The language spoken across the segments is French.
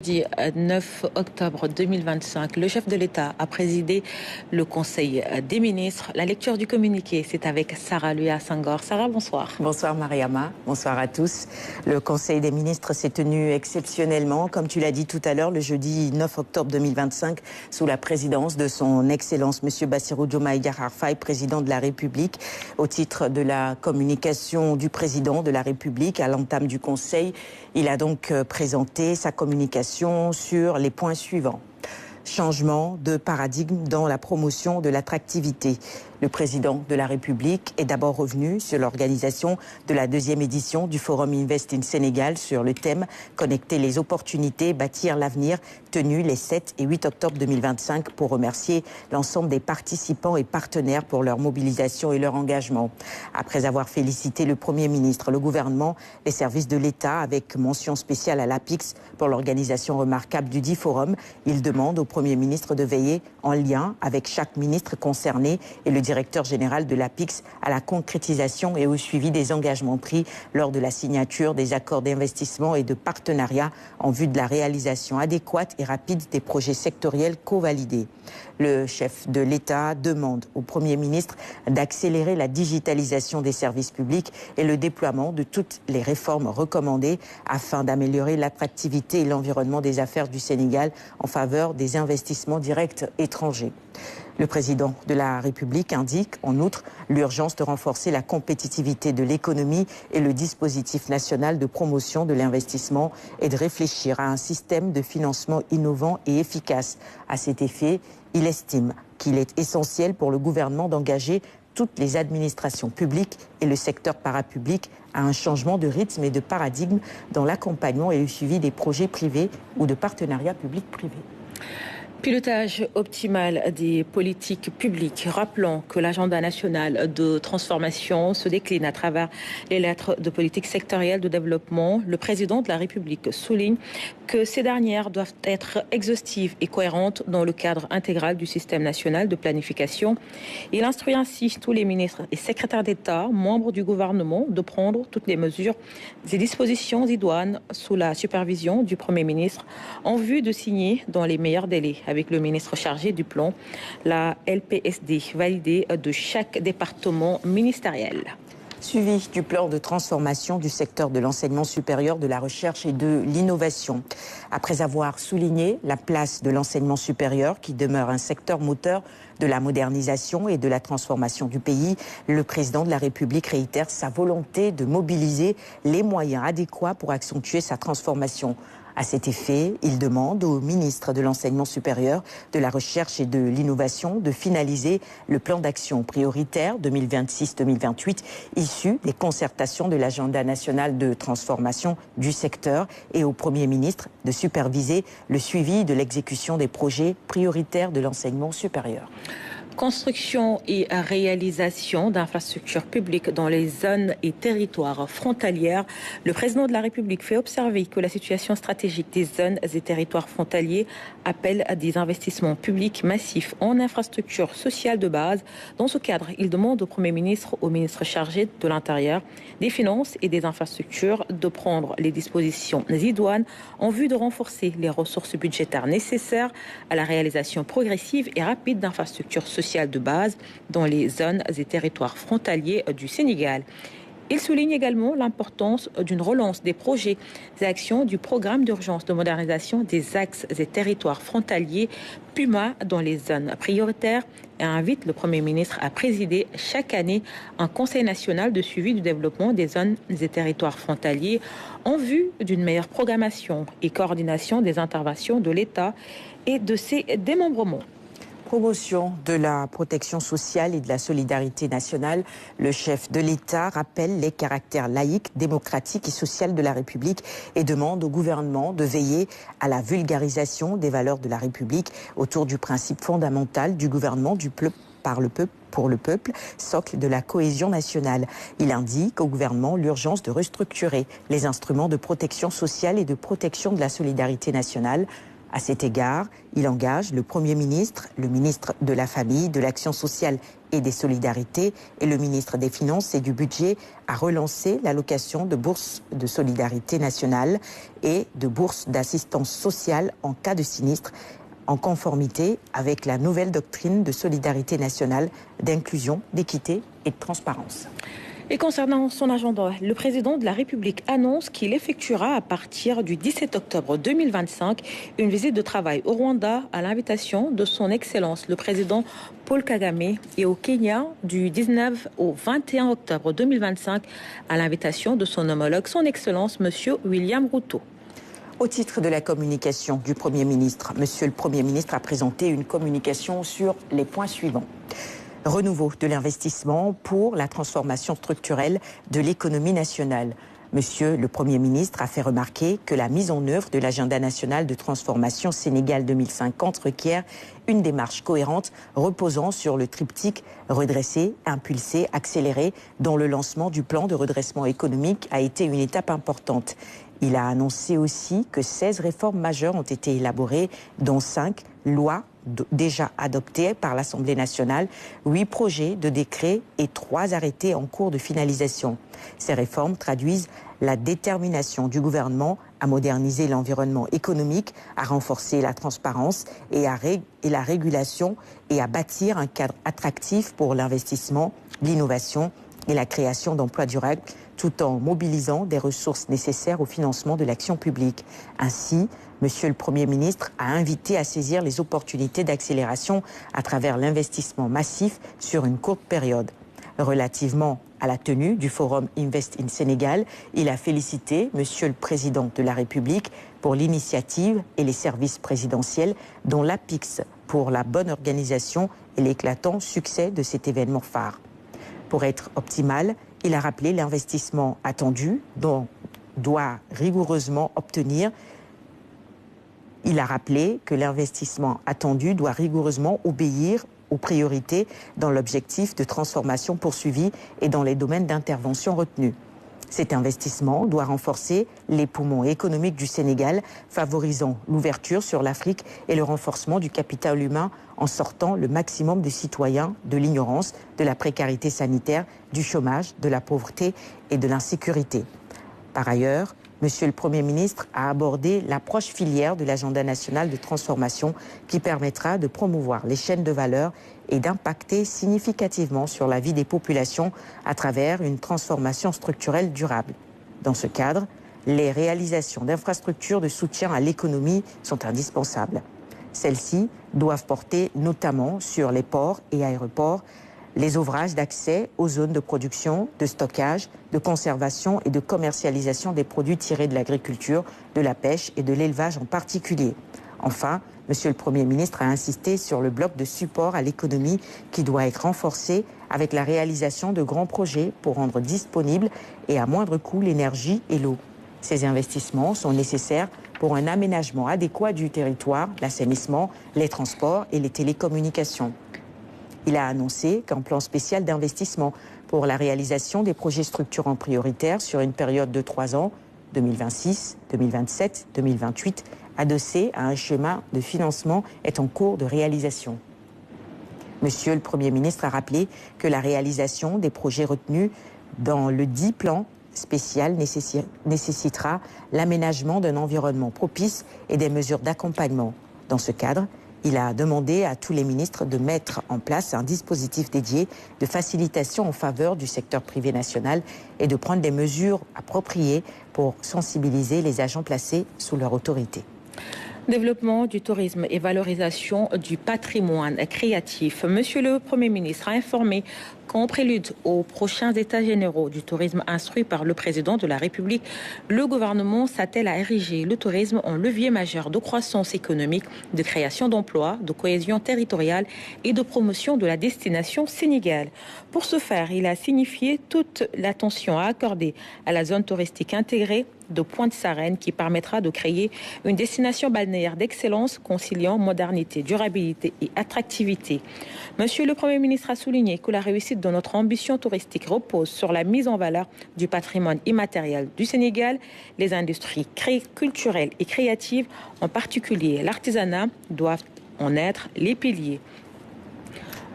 Jeudi 9 octobre 2025, le chef de l'État a présidé le Conseil des ministres. La lecture du communiqué, c'est avec Sarah Luya Sangor. Sarah, bonsoir. Bonsoir Mariama, bonsoir à tous. Le Conseil des ministres s'est tenu exceptionnellement, comme tu l'as dit tout à l'heure, le jeudi 9 octobre 2025, sous la présidence de son Excellence M. Bassirou Diomaye Diakhar Faye, président de la République. Au titre de la communication du président de la République à l'entame du Conseil, il a donc présenté sa communication sur les points suivants. Changement de paradigme dans la promotion de l'attractivité. Le président de la République est d'abord revenu sur l'organisation de la deuxième édition du Forum Invest in Sénégal sur le thème « Connecter les opportunités, bâtir l'avenir » tenu les 7 et 8 octobre 2025 pour remercier l'ensemble des participants et partenaires pour leur mobilisation et leur engagement. Après avoir félicité le Premier ministre, le gouvernement, les services de l'État avec mention spéciale à l'APIX pour l'organisation remarquable du dit forum, il demande au Premier ministre de veiller en lien avec chaque ministre concerné et le directeur général de l'APIX à la concrétisation et au suivi des engagements pris lors de la signature des accords d'investissement et de partenariat en vue de la réalisation adéquate et rapide des projets sectoriels co-validés. Le chef de l'État demande au Premier ministre d'accélérer la digitalisation des services publics et le déploiement de toutes les réformes recommandées afin d'améliorer l'attractivité et l'environnement des affaires du Sénégal en faveur des investissements directs étrangers. Le président de la République indique en outre l'urgence de renforcer la compétitivité de l'économie et le dispositif national de promotion de l'investissement et de réfléchir à un système de financement innovant et efficace. À cet effet, il estime qu'il est essentiel pour le gouvernement d'engager toutes les administrations publiques et le secteur parapublic à un changement de rythme et de paradigme dans l'accompagnement et le suivi des projets privés ou de partenariats publics-privés. Pilotage optimal des politiques publiques. Rappelons que l'agenda national de transformation se décline à travers les lettres de politique sectorielle de développement. Le président de la République souligne que ces dernières doivent être exhaustives et cohérentes dans le cadre intégral du système national de planification. Il instruit ainsi tous les ministres et secrétaires d'État, membres du gouvernement, de prendre toutes les mesures et dispositions idoines sous la supervision du Premier ministre en vue de signer dans les meilleurs délais avec le ministre chargé du plan, la LPSD validée de chaque département ministériel. Suivi du plan de transformation du secteur de l'enseignement supérieur, de la recherche et de l'innovation. Après avoir souligné la place de l'enseignement supérieur qui demeure un secteur moteur de la modernisation et de la transformation du pays, le président de la République réitère sa volonté de mobiliser les moyens adéquats pour accentuer sa transformation. À cet effet, il demande au ministre de l'Enseignement supérieur, de la Recherche et de l'Innovation de finaliser le plan d'action prioritaire 2026-2028 issu des concertations de l'agenda national de transformation du secteur et au Premier ministre de superviser le suivi de l'exécution des projets prioritaires de l'enseignement supérieur. Construction et réalisation d'infrastructures publiques dans les zones et territoires frontalières. Le président de la République fait observer que la situation stratégique des zones et territoires frontaliers appelle à des investissements publics massifs en infrastructures sociales de base. Dans ce cadre, il demande au Premier ministre, au ministre chargé de l'Intérieur, des Finances et des Infrastructures de prendre les dispositions idoines en vue de renforcer les ressources budgétaires nécessaires à la réalisation progressive et rapide d'infrastructures sociales de base dans les zones et territoires frontaliers du Sénégal. Il souligne également l'importance d'une relance des projets et actions du programme d'urgence de modernisation des axes et territoires frontaliers PUMA dans les zones prioritaires et invite le Premier ministre à présider chaque année un Conseil national de suivi du développement des zones et territoires frontaliers en vue d'une meilleure programmation et coordination des interventions de l'État et de ses démembrements. Promotion de la protection sociale et de la solidarité nationale, le chef de l'État rappelle les caractères laïques, démocratiques et sociaux de la République et demande au gouvernement de veiller à la vulgarisation des valeurs de la République autour du principe fondamental du gouvernement du peuple par le peuple pour le peuple, socle de la cohésion nationale. Il indique au gouvernement l'urgence de restructurer les instruments de protection sociale et de protection de la solidarité nationale. À cet égard, il engage le Premier ministre, le ministre de la Famille, de l'Action sociale et des Solidarités et le ministre des Finances et du Budget a relancé l'allocation de bourse de solidarité nationale et de bourse d'assistance sociale en cas de sinistre, en conformité avec la nouvelle doctrine de solidarité nationale d'inclusion, d'équité et de transparence. Et concernant son agenda, le président de la République annonce qu'il effectuera à partir du 17 octobre 2025 une visite de travail au Rwanda à l'invitation de son Excellence le président Paul Kagame et au Kenya du 19 au 21 octobre 2025 à l'invitation de son homologue son Excellence M. William Ruto. Au titre de la communication du Premier ministre, Monsieur le Premier ministre a présenté une communication sur les points suivants. Renouveau de l'investissement pour la transformation structurelle de l'économie nationale. Monsieur le Premier ministre a fait remarquer que la mise en œuvre de l'agenda national de transformation Sénégal 2050 requiert une démarche cohérente reposant sur le triptyque redresser, impulser, accélérer, dont le lancement du plan de redressement économique a été une étape importante. Il a annoncé aussi que 16 réformes majeures ont été élaborées, dont 5 lois déjà adoptées par l'Assemblée nationale, 8 projets de décrets et 3 arrêtés en cours de finalisation. Ces réformes traduisent la détermination du gouvernement à moderniser l'environnement économique, à renforcer la transparence et la régulation et à bâtir un cadre attractif pour l'investissement, l'innovation et la création d'emplois durables, tout en mobilisant des ressources nécessaires au financement de l'action publique. Ainsi, Monsieur le Premier ministre a invité à saisir les opportunités d'accélération à travers l'investissement massif sur une courte période. Relativement à la tenue du forum Invest in Sénégal, il a félicité Monsieur le Président de la République pour l'initiative et les services présidentiels, dont l'APIX pour la bonne organisation et l'éclatant succès de cet événement phare. Pour être optimal, il a rappelé l'investissement attendu dont doit rigoureusement obtenir. Il a rappelé que l'investissement attendu doit rigoureusement obéir aux priorités dans l'objectif de transformation poursuivi et dans les domaines d'intervention retenus. Cet investissement doit renforcer les poumons économiques du Sénégal, favorisant l'ouverture sur l'Afrique et le renforcement du capital humain en sortant le maximum des citoyens de l'ignorance, de la précarité sanitaire, du chômage, de la pauvreté et de l'insécurité. Par ailleurs, Monsieur le Premier ministre a abordé l'approche filière de l'agenda national de transformation qui permettra de promouvoir les chaînes de valeur et d'impacter significativement sur la vie des populations à travers une transformation structurelle durable. Dans ce cadre, les réalisations d'infrastructures de soutien à l'économie sont indispensables. Celles-ci doivent porter notamment sur les ports et aéroports, les ouvrages d'accès aux zones de production, de stockage, de conservation et de commercialisation des produits tirés de l'agriculture, de la pêche et de l'élevage en particulier. Enfin, Monsieur le Premier ministre a insisté sur le bloc de support à l'économie qui doit être renforcé avec la réalisation de grands projets pour rendre disponible et à moindre coût l'énergie et l'eau. Ces investissements sont nécessaires pour un aménagement adéquat du territoire, l'assainissement, les transports et les télécommunications. Il a annoncé qu'un plan spécial d'investissement pour la réalisation des projets structurants prioritaires sur une période de 3 ans, 2026, 2027, 2028, adossé à un schéma de financement est en cours de réalisation. Monsieur le Premier ministre a rappelé que la réalisation des projets retenus dans le dit plan spécial nécessitera l'aménagement d'un environnement propice et des mesures d'accompagnement. Dans ce cadre, il a demandé à tous les ministres de mettre en place un dispositif dédié de facilitation en faveur du secteur privé national et de prendre des mesures appropriées pour sensibiliser les agents placés sous leur autorité. Développement du tourisme et valorisation du patrimoine créatif. Monsieur le Premier ministre a informé qu'en prélude aux prochains États généraux du tourisme instruits par le président de la République, le gouvernement s'attelle à ériger le tourisme en levier majeur de croissance économique, de création d'emplois, de cohésion territoriale et de promotion de la destination Sénégal. Pour ce faire, il a signifié toute l'attention à accorder à la zone touristique intégrée de Pointe-Sarène qui permettra de créer une destination balnéaire d'excellence conciliant modernité, durabilité et attractivité. Monsieur le Premier ministre a souligné que la réussite de notre ambition touristique repose sur la mise en valeur du patrimoine immatériel du Sénégal. Les industries culturelles et créatives, en particulier l'artisanat, doivent en être les piliers.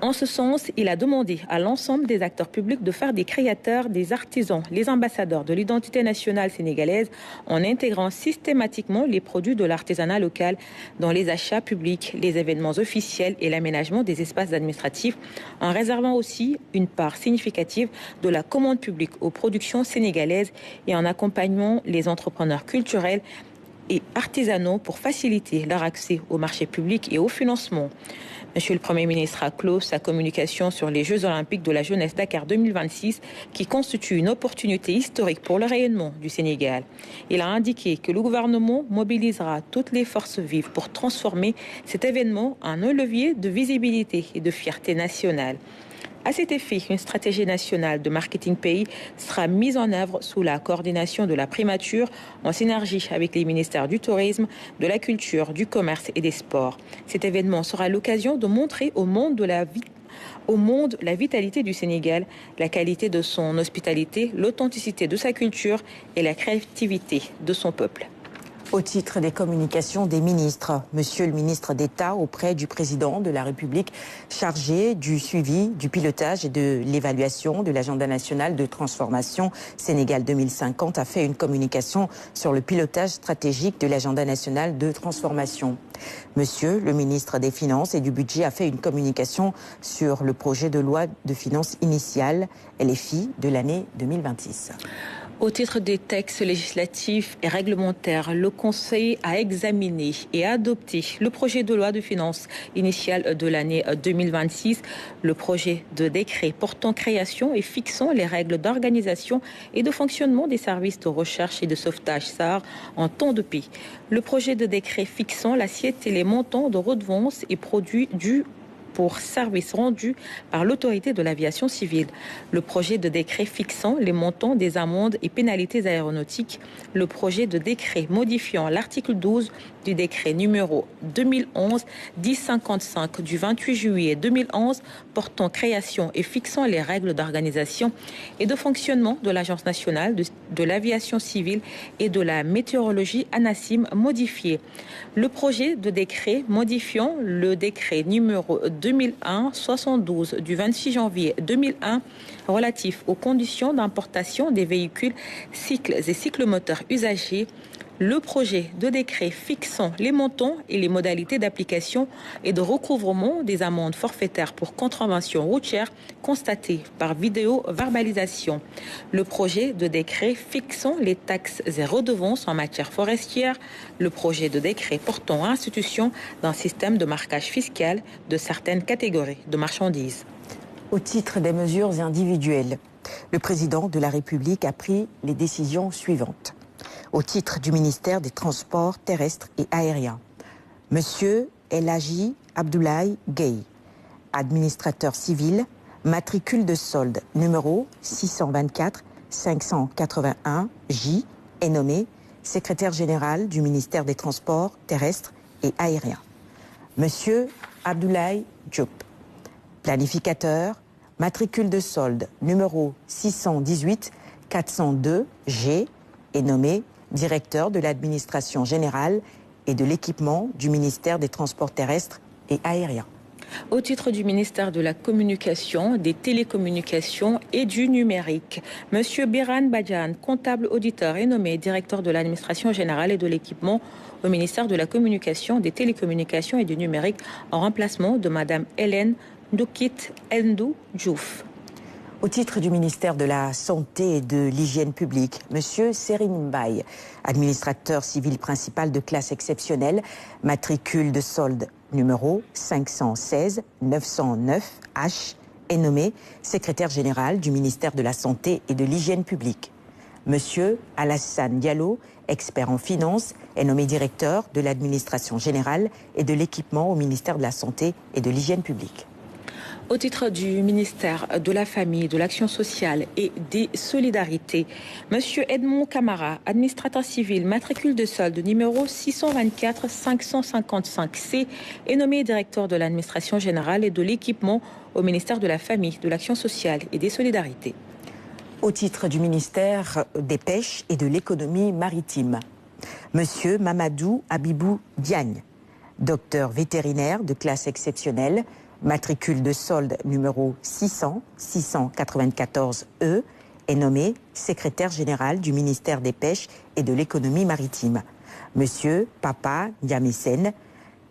En ce sens, il a demandé à l'ensemble des acteurs publics de faire des créateurs, des artisans, les ambassadeurs de l'identité nationale sénégalaise en intégrant systématiquement les produits de l'artisanat local dans les achats publics, les événements officiels et l'aménagement des espaces administratifs, en réservant aussi une part significative de la commande publique aux productions sénégalaises et en accompagnant les entrepreneurs culturels et artisanaux pour faciliter leur accès au marché public et au financement. Monsieur le Premier ministre a clos sa communication sur les Jeux olympiques de la jeunesse Dakar 2026 qui constituent une opportunité historique pour le rayonnement du Sénégal. Il a indiqué que le gouvernement mobilisera toutes les forces vives pour transformer cet événement en un levier de visibilité et de fierté nationale. À cet effet, une stratégie nationale de marketing pays sera mise en œuvre sous la coordination de la primature en synergie avec les ministères du Tourisme, de la Culture, du Commerce et des Sports. Cet événement sera l'occasion de montrer au monde la vitalité du Sénégal, la qualité de son hospitalité, l'authenticité de sa culture et la créativité de son peuple. Au titre des communications des ministres, Monsieur le ministre d'État auprès du président de la République chargé du suivi, du pilotage et de l'évaluation de l'agenda national de transformation Sénégal 2050 a fait une communication sur le pilotage stratégique de l'agenda national de transformation. Monsieur le ministre des Finances et du Budget a fait une communication sur le projet de loi de finances initiale LFI de l'année 2026. Au titre des textes législatifs et réglementaires, le Conseil a examiné et adopté le projet de loi de finances initiale de l'année 2026, le projet de décret portant création et fixant les règles d'organisation et de fonctionnement des services de recherche et de sauvetage SAR en temps de paix, le projet de décret fixant l'assiette et les montants de redevances et produits dus pour services rendus par l'autorité de l'aviation civile, le projet de décret fixant les montants des amendes et pénalités aéronautiques, le projet de décret modifiant l'article 12 du décret numéro 2011-1055 du 28 juillet 2011 portant création et fixant les règles d'organisation et de fonctionnement de l'Agence nationale de l'aviation civile et de la météorologie ANACIM modifié, le projet de décret modifiant le décret numéro 2001-72 du 26 janvier 2001 relatif aux conditions d'importation des véhicules, cycles et cyclomoteurs usagés, le projet de décret fixant les montants et les modalités d'application et de recouvrement des amendes forfaitaires pour contraventions routières constatées par vidéo-verbalisation, le projet de décret fixant les taxes et redevances en matière forestière, le projet de décret portant institution d'un système de marquage fiscal de certaines catégories de marchandises. Au titre des mesures individuelles, le président de la République a pris les décisions suivantes. Au titre du ministère des Transports terrestres et aériens, Monsieur El Hadji Abdoulaye Gueye, administrateur civil, matricule de solde numéro 624 581 J, est nommé secrétaire général du ministère des Transports terrestres et aériens. Monsieur Abdoulaye Diop, planificateur, matricule de solde numéro 618 402 G, est nommé directeur de l'administration générale et de l'équipement du ministère des Transports terrestres et aériens. Au titre du ministère de la Communication, des Télécommunications et du Numérique, Monsieur Biran Badiane, comptable auditeur, est nommé directeur de l'administration générale et de l'équipement au ministère de la Communication, des Télécommunications et du Numérique en remplacement de Madame Hélène Ndokit Ndou Diouf. Au titre du ministère de la Santé et de l'Hygiène publique, Monsieur Serine Mbaye, administrateur civil principal de classe exceptionnelle, matricule de solde numéro 516 909 H, est nommé secrétaire général du ministère de la Santé et de l'Hygiène publique. Monsieur Alassane Diallo, expert en finance, est nommé directeur de l'administration générale et de l'équipement au ministère de la Santé et de l'Hygiène publique. Au titre du ministère de la Famille, de l'Action sociale et des Solidarités, Monsieur Edmond Camara, administrateur civil, matricule de solde numéro 624 555 C, est nommé directeur de l'administration générale et de l'équipement au ministère de la Famille, de l'Action sociale et des Solidarités. Au titre du ministère des Pêches et de l'Économie maritime, Monsieur Mamadou Abibou Diagne, docteur vétérinaire de classe exceptionnelle, matricule de solde numéro 694E, est nommé secrétaire général du ministère des Pêches et de l'Économie maritime. Monsieur Papa Ndiamesen,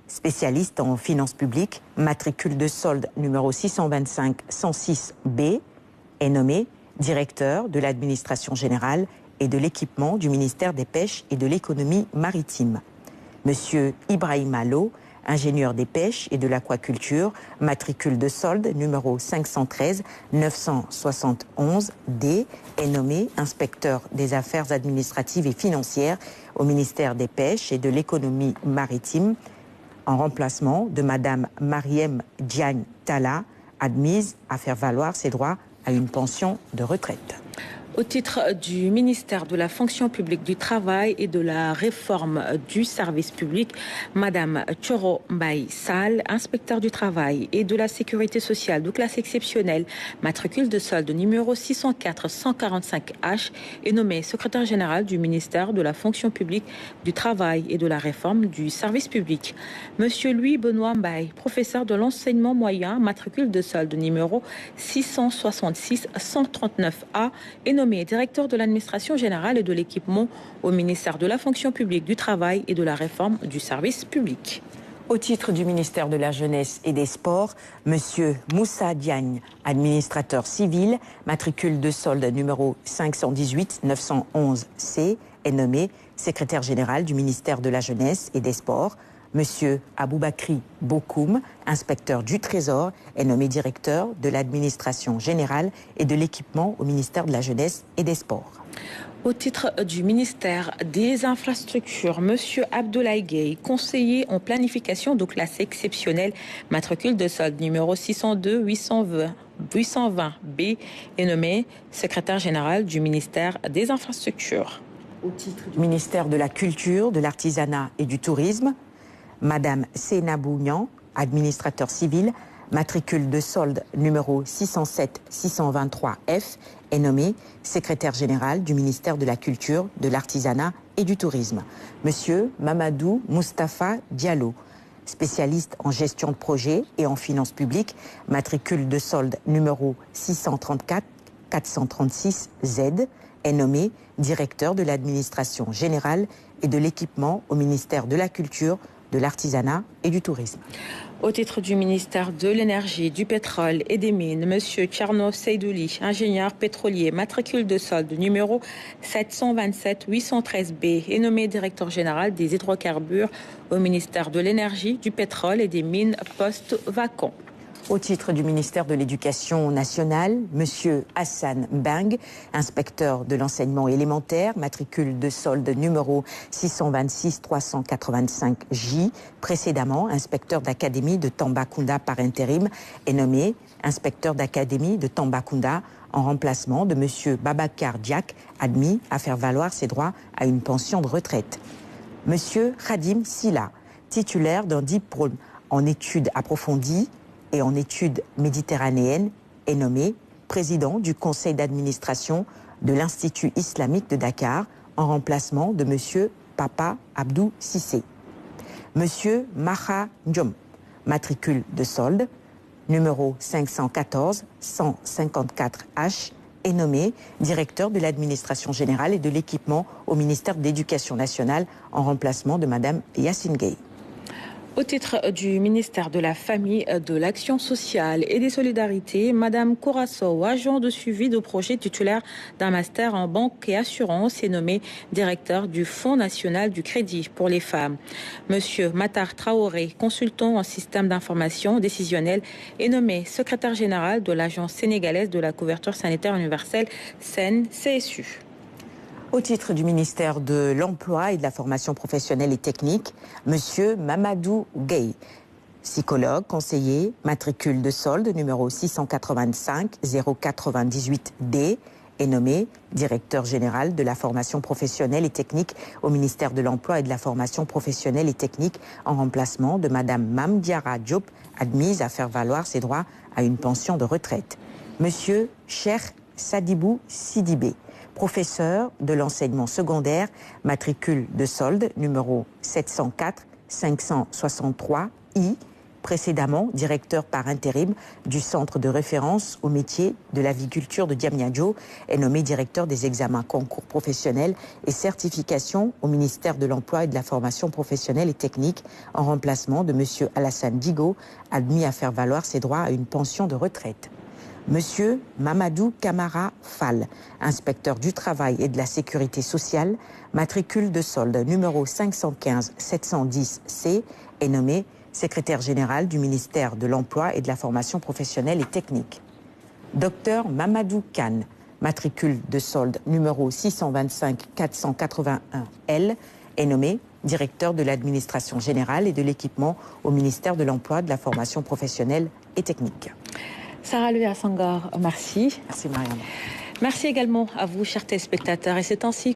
spécialiste en finances publiques, matricule de solde numéro 625-106B, est nommé directeur de l'administration générale et de l'équipement du ministère des Pêches et de l'Économie maritime. Monsieur Ibrahim Allo, ingénieur des pêches et de l'aquaculture, matricule de solde numéro 513-971D, est nommé inspecteur des affaires administratives et financières au ministère des Pêches et de l'Économie maritime, en remplacement de Madame Mariem Diagne Talla, admise à faire valoir ses droits à une pension de retraite. Au titre du ministère de la fonction publique du travail et de la réforme du service public, Madame Thioro Mbaye Sall, inspecteur du travail et de la sécurité sociale de classe exceptionnelle, matricule de solde numéro 604-145H, est nommée secrétaire générale du ministère de la fonction publique du travail et de la réforme du service public. Monsieur Louis-Benoît Mbaye, professeur de l'enseignement moyen, matricule de solde numéro 666-139A, est nommé directeur de l'administration générale et de l'équipement au ministère de la fonction publique du travail et de la réforme du service public. Au titre du ministère de la Jeunesse et des Sports, Monsieur Moussa Diagne, administrateur civil, matricule de solde numéro 518-911C, est nommé secrétaire général du ministère de la Jeunesse et des Sports. Monsieur Aboubakri Bokoum, inspecteur du Trésor, est nommé directeur de l'administration générale et de l'équipement au ministère de la Jeunesse et des Sports. Au titre du ministère des Infrastructures, Monsieur Abdoulaye Gueye, conseiller en planification de classe exceptionnelle, matricule de solde numéro 602-820B, est nommé secrétaire général du ministère des Infrastructures. Au titre du ministère de la Culture, de l'Artisanat et du Tourisme, Madame Seynabou Niang, administrateur civil, matricule de solde numéro 607-623F, est nommé secrétaire général du ministère de la Culture, de l'Artisanat et du Tourisme. Monsieur Mamadou Moustapha Diallo, spécialiste en gestion de projet et en finances publiques, matricule de solde numéro 634-436Z, est nommé directeur de l'administration générale et de l'équipement au ministère de la Culture, de l'Artisanat et du Tourisme. Au titre du ministère de l'Énergie, du Pétrole et des Mines, Monsieur Tcherno Seydouli, ingénieur pétrolier, matricule de solde numéro 727-813B, est nommé directeur général des hydrocarbures au ministère de l'Énergie, du Pétrole et des Mines, poste vacant. Au titre du ministère de l'Éducation nationale, Monsieur Hassan Mbeng, inspecteur de l'enseignement élémentaire, matricule de solde numéro 626-385J, précédemment inspecteur d'académie de Tambacounda par intérim, est nommé inspecteur d'académie de Tambacounda en remplacement de Monsieur Babacar Diak, admis à faire valoir ses droits à une pension de retraite. Monsieur Khadim Silla, titulaire d'un diplôme en études approfondies et en études méditerranéennes, est nommé président du conseil d'administration de l'Institut islamique de Dakar en remplacement de Monsieur Papa Abdou Sissé. Monsieur Maha Ndiom, matricule de solde numéro 514-154H, est nommé directeur de l'administration générale et de l'équipement au ministère de l'Éducation nationale en remplacement de Madame Yassine Gueye. Au titre du ministère de la Famille, de l'Action sociale et des Solidarités, Madame Kourasso, agent de suivi de projet titulaire d'un master en banque et assurance, est nommé directeur du Fonds national du crédit pour les femmes. Monsieur Matar Traoré, consultant en système d'information décisionnel, est nommé secrétaire général de l'Agence sénégalaise de la couverture sanitaire universelle, CNCSU. Au titre du ministère de l'Emploi et de la formation professionnelle et technique, Monsieur Mamadou Gueye, psychologue, conseiller, matricule de solde numéro 685-098D, est nommé directeur général de la formation professionnelle et technique au ministère de l'Emploi et de la formation professionnelle et technique en remplacement de Madame Mamdiara Diop, admise à faire valoir ses droits à une pension de retraite. Monsieur Cheikh Sadibou Sidibé, professeur de l'enseignement secondaire, matricule de solde numéro 704-563I, précédemment directeur par intérim du centre de référence au métier de l'aviculture de Diamniadio, est nommé directeur des examens concours professionnels et certifications au ministère de l'Emploi et de la formation professionnelle et technique en remplacement de M. Alassane Digo, admis à faire valoir ses droits à une pension de retraite. Monsieur Mamadou Camara Fall, inspecteur du travail et de la sécurité sociale, matricule de solde numéro 515 710C, est nommé secrétaire général du ministère de l'Emploi et de la formation professionnelle et technique. Docteur Mamadou Kane, matricule de solde numéro 625 481L, est nommé directeur de l'administration générale et de l'équipement au ministère de l'Emploi, de la formation professionnelle et technique. Sarah Lea Senghor, merci. Merci Marianne. Merci également à vous, chers téléspectateurs. Et c'est ainsi